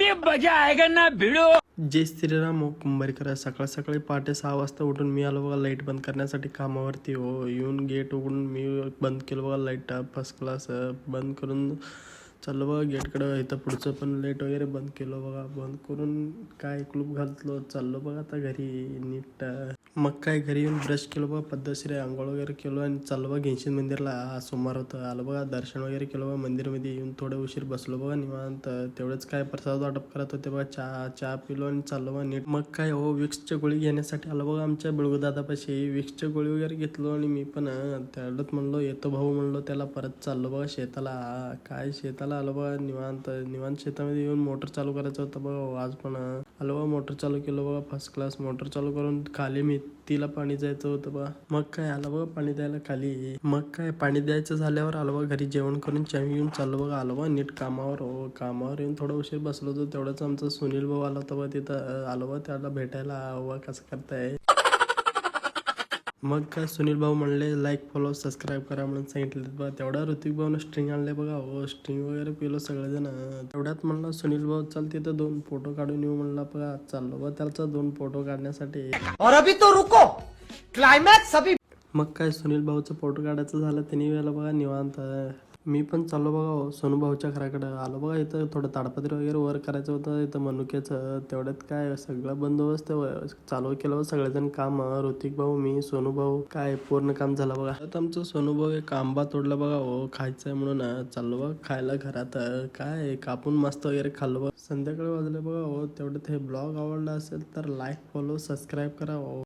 अभी मजा आएगा ना भिड़ो. जय श्रीराम कुंभारकर. सकाळ सकाळी पहाटे 6 वाजता उठून मी आलो बघा लाईट बंद करण्यासाठी कामावरती. हो, येऊन गेट उघडून मी बंद केलं बघा लाईट. फर्स्ट क्लास बंद करून चाललो बघा गेटकडं. इथं पुढचं पण लाईट वगैरे बंद केलं बघा. बंद करून काय कुलूप घातलो, चाललो बघा आता घरी नीट. मग काय घरी येऊन ब्रश केलं बघा, पद्धतशीर आंघोळ वगैरे केलो आणि चाललो बघा घेनशीन मंदिरला. आज सोमवार होतं. आलो बघा दर्शन वगैरे केलं बघा. मंदिरमध्ये येऊन थोडं उशीर बसलो बघा निवांत. तेवढंच काय प्रसाद वाटप करत होते बघा. चहा पिलो आणि चाललो बघा नीट. मग काय हो, विक्सच्या गोळी घेण्यासाठी आलो बघा आमच्या बिळगुदादापाशी. विक्सच्या गोळी वगैरे घेतलो आणि मी पण तेवढंच म्हणलो येतो भाऊ म्हणलो त्याला. परत चाललो बघा शेताला. काय शेताला आलो बघा निवांत. शेतामध्ये येऊन मोटर चालू करायचं होतं बघा. आज पण आलो बघा मोटर चालू केलं बघा. फर्स्ट क्लास मोटर चालू करून खाली मी तिला पाणी द्यायचं होतं बघा. मग काय आलं बघा पाणी द्यायला खाली. मग काय पाणी द्यायचं झाल्यावर आलो बघा घरी जेवण करून चहा घेऊन चाललो बघा. आलो बघा नीट कामावर. हो, कामावर येऊन थोडा उशीर बसलो होतो. तेवढंच आमचा सुनील भाऊ आला होता बघा तिथं. आलो बघा त्याला भेटायला. वा कसं करताय. मग काय सुनील भाऊ म्हणले लाईक फॉलो सबस्क्राईब करा म्हणून सांगितलं बघा. तेवढा ऋतिक भाऊनं स्ट्रिंग आणले बघा. हो, स्ट्रिंग वगैरे पिलो सगळेजण. तेवढ्यात म्हणला सुनील भाऊ चल तिथं 2 फोटो काढून येऊ म्हणला बघा. चाललो बघा त्याचा 2 फोटो काढण्यासाठी. और अभी तो रुको, क्लाइमैक्स अभी. मग काय सुनील भाऊचं फोटो काढायचं झालं त्यांनी वेळेला बघा निवांत. मी पण चाललो बघा सोनू भाऊच्या घराकडं. आलो बघा इथं थोडं ताडपत्री वगैरे वर करायचं होतं इथं मनुक्याचं. तेवढ्यात काय सगळं बंदोबस्त चालू केलं सगळेजण काम. ऋतिक भाऊ, मी, सोनू भाऊ, काय पूर्ण काम झालं बघा. आता आमचं सोनू भाऊ एक आंबा तोडला बघा. हो, खायचंय म्हणून चाललो बघा खायला घरात. काय कापून मस्त वगैरे खाल्लो बघा. संध्याकाळी वाजले बघा. हो, तेवढं हे ब्लॉग आवडला असेल तर लाईक फॉलो सबस्क्राईब करा. हो.